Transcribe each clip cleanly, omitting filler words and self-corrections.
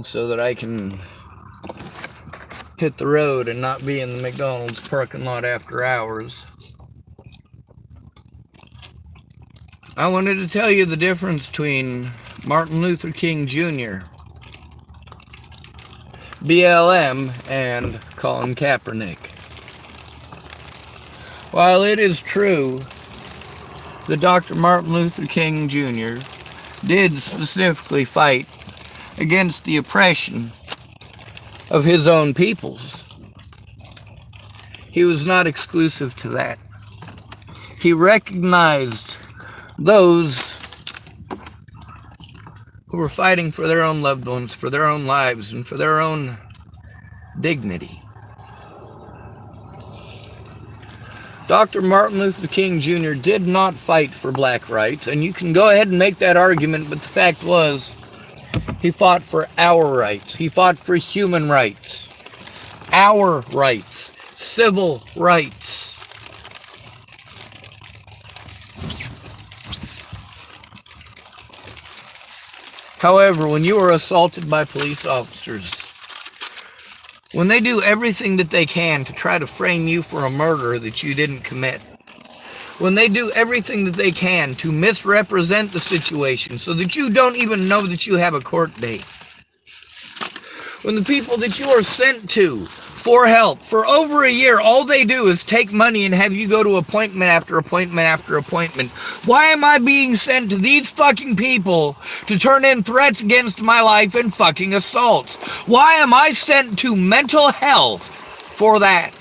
so that I can hit the road and not be in the McDonald's parking lot after hours. I wanted to tell you the difference between Martin Luther King Jr., BLM, and Colin Kaepernick. While it is true that Dr. Martin Luther King Jr. did specifically fight against the oppression of his own peoples, he was not exclusive to that. He recognized those who were fighting for their own loved ones, for their own lives, and for their own dignity. Dr. Martin Luther King Jr. did not fight for black rights, and you can go ahead and make that argument, but the fact was, he fought for our rights. He fought for human rights, our rights, civil rights. However, when you are assaulted by police officers, when they do everything that they can to try to frame you for a murder that you didn't commit, when they do everything that they can to misrepresent the situation so that you don't even know that you have a court date, when the people that you are sent to for help for over a year, all they do is take money and have you go to appointment after appointment after appointment. Why am I being sent to these fucking people to turn in threats against my life and fucking assaults? Why am I sent to mental health for that?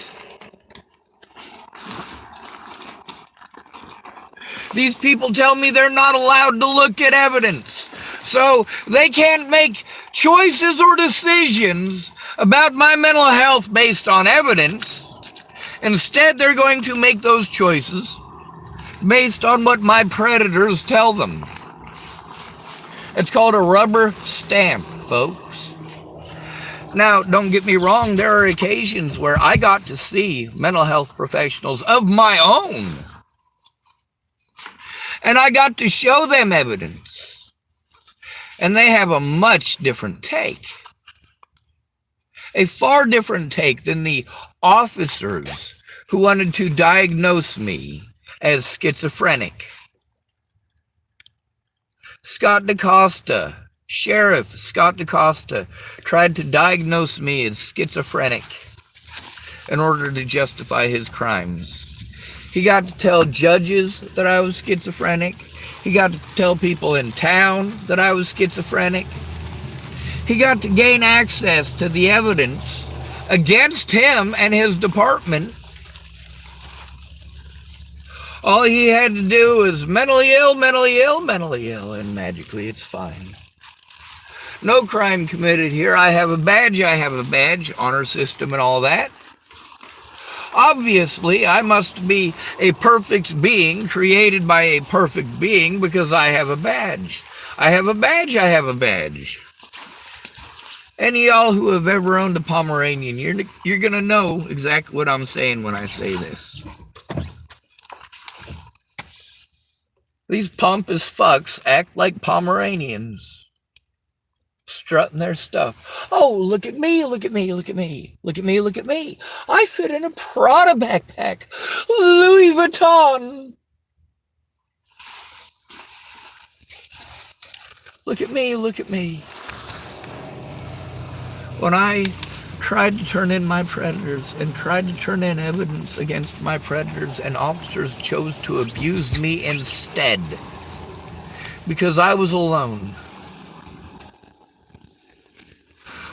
These people tell me they're not allowed to look at evidence, so they can't make choices or decisions about my mental health based on evidence. Instead, they're going to make those choices based on what my predators tell them. It's called a rubber stamp, folks. Now, don't get me wrong, there are occasions where I got to see mental health professionals of my own, and I got to show them evidence, and they have a much different take. A far different take than the officers who wanted to diagnose me as schizophrenic. Scott DaCosta, Sheriff Scott DaCosta, tried to diagnose me as schizophrenic in order to justify his crimes. He got to tell judges that I was schizophrenic. He got to tell people in town that I was schizophrenic. He got to gain access to the evidence against him and his department. All he had to do was mentally ill, and magically it's fine. No crime committed here. I have a badge, honor system and all that. Obviously, I must be a perfect being created by a perfect being because I have a badge. I have a badge. Any of y'all who have ever owned a Pomeranian, you're going to know exactly what I'm saying when I say this. These pompous fucks act like Pomeranians, strutting their stuff. Oh, look at me. I fit in a Prada backpack. Louis Vuitton. Look at me. When I tried to turn in my predators and tried to turn in evidence against my predators, and officers chose to abuse me instead because I was alone.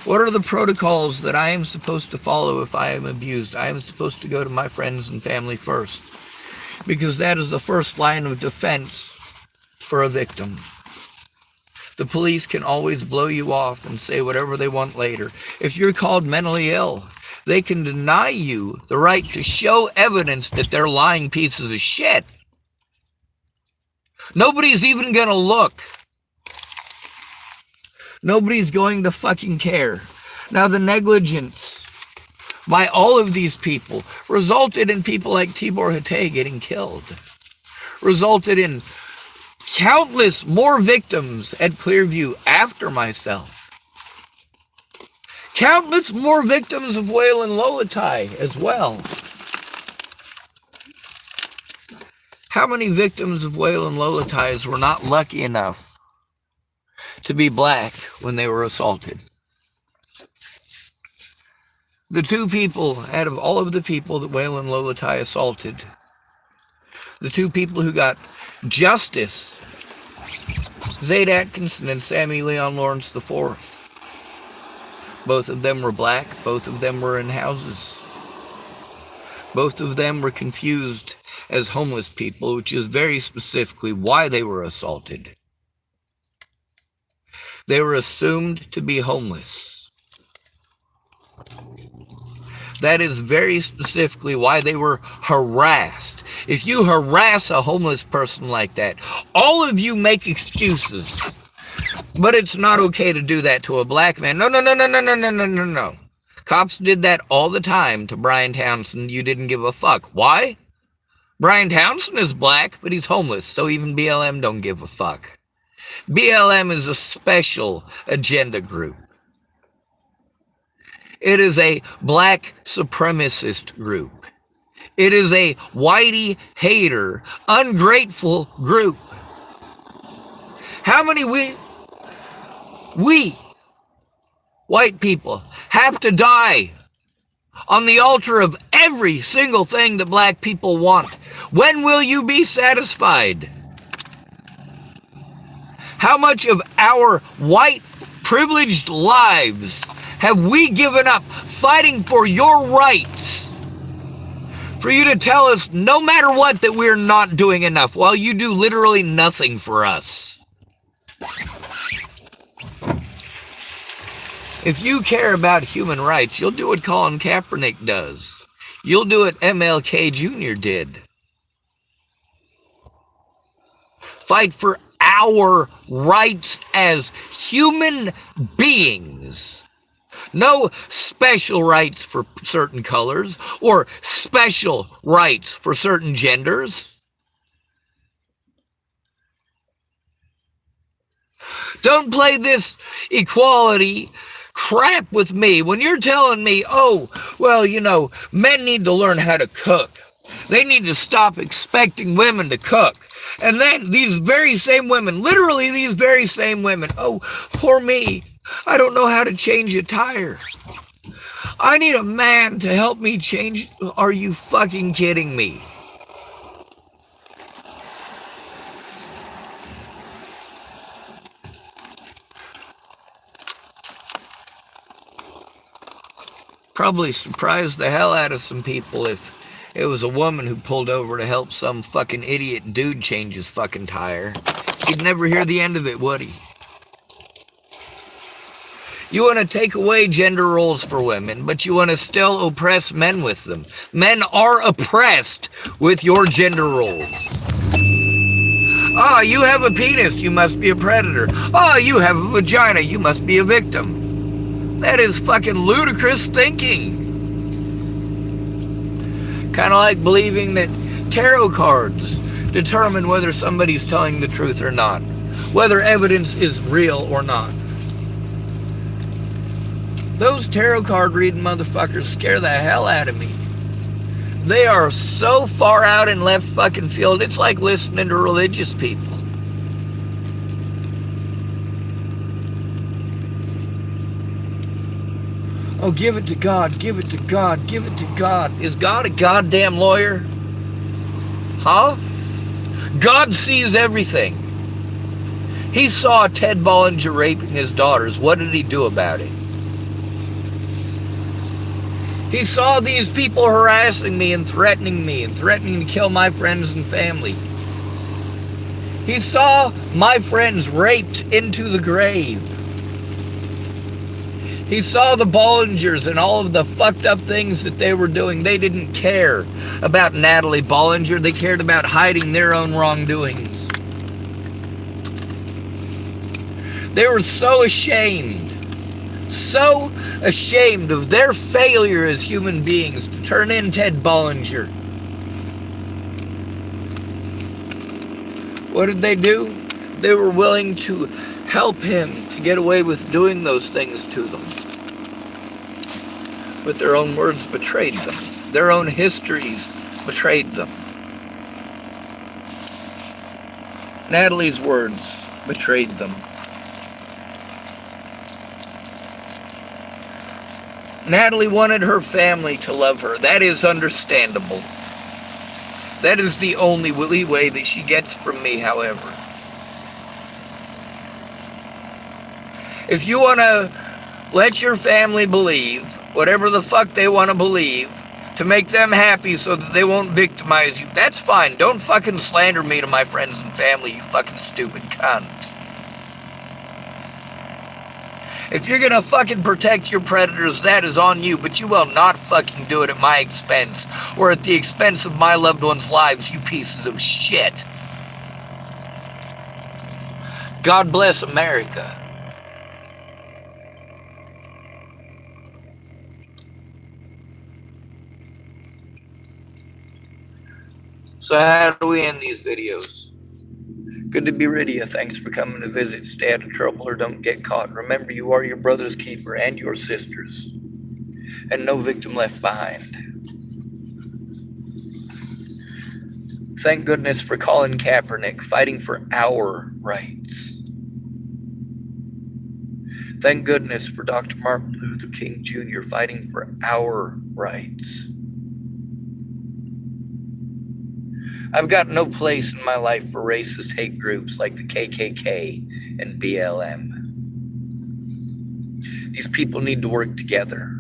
What are the protocols that I am supposed to follow if I am abused? I am supposed to go to my friends and family first, because that is the first line of defense for a victim. The police can always blow you off and say whatever they want later. If you're called mentally ill, they can deny you the right to show evidence that they're lying pieces of shit. Nobody's even going to look. Nobody's going to fucking care. Now, the negligence by all of these people resulted in people like Tibor Hatay getting killed, resulted in countless more victims at Clearview after myself. Countless more victims of Whale and Lolatai as well. How many victims of Whale and Lolatais were not lucky enough to be black when they were assaulted? The two people, out of all of the people that Whale and Lolatai assaulted, the two people who got justice, Zaid Atkinson and Sammy Leon Lawrence IV. Both of them were black. Both of them were in houses. Both of them were confused as homeless people, which is very specifically why they were assaulted. They were assumed to be homeless. That is very specifically why they were harassed. If you harass a homeless person like that, all of you make excuses. But it's not okay to do that to a black man. No. Cops did that all the time to Brian Townsend. You didn't give a fuck. Why? Brian Townsend is black, but he's homeless, so even BLM don't give a fuck. BLM is a special agenda group. It is a black supremacist group. It is a whitey hater, ungrateful group. How many we, white people, have to die on the altar of every single thing that black people want? When will you be satisfied? How much of our white privileged lives have we given up fighting for your rights? For you to tell us, no matter what, that we're not doing enough, while you do literally nothing for us. If you care about human rights, you'll do what Colin Kaepernick does. You'll do what MLK Jr. did. Fight for our rights as human beings. No special rights for certain colors or special rights for certain genders. Don't play this equality crap with me when you're telling me, oh, well, you know, men need to learn how to cook. They need to stop expecting women to cook. And then these very same women, literally these very same women, oh, poor me, I don't know how to change a tire. I need a man to help me change. Are you fucking kidding me? Probably surprised the hell out of some people if it was a woman who pulled over to help some fucking idiot dude change his fucking tire. He'd never hear the end of it, would he? You want to take away gender roles for women, but you want to still oppress men with them. Men are oppressed with your gender roles. Ah, you have a penis, you must be a predator. Ah, you have a vagina, you must be a victim. That is fucking ludicrous thinking. Kind of like believing that tarot cards determine whether somebody's telling the truth or not, whether evidence is real or not. Those tarot card reading motherfuckers scare the hell out of me. They are so far out in left fucking field, it's like listening to religious people. Oh, give it to God, give it to God, give it to God. Is God a goddamn lawyer? Huh? God sees everything. He saw Ted Bollinger raping his daughters. What did he do about it? He saw these people harassing me and threatening to kill my friends and family. He saw my friends raped into the grave. He saw the Bollingers and all of the fucked up things that they were doing. They didn't care about Natalie Bollinger. They cared about hiding their own wrongdoings. They were so ashamed of their failure as human beings to turn in Ted Bollinger. What did they do? They were willing to help him to get away with doing those things to them. But their own words betrayed them. Their own histories betrayed them. Natalie's words betrayed them. Natalie wanted her family to love her. That is understandable. That is the only leeway that she gets from me, however. If you want to let your family believe whatever the fuck they want to believe to make them happy so that they won't victimize you, that's fine. Don't fucking slander me to my friends and family, you fucking stupid cunt. If you're gonna fucking protect your predators, that is on you, but you will not fucking do it at my expense or at the expense of my loved ones' lives, you pieces of shit. God bless America. So how do we end these videos? Good to be rid of you. Thanks for coming to visit. Stay out of trouble or don't get caught. Remember, you are your brother's keeper and your sister's. And no victim left behind. Thank goodness for Colin Kaepernick fighting for our rights. Thank goodness for Dr. Martin Luther King Jr. fighting for our rights. I've got no place in my life for racist hate groups like the KKK and BLM. These people need to work together.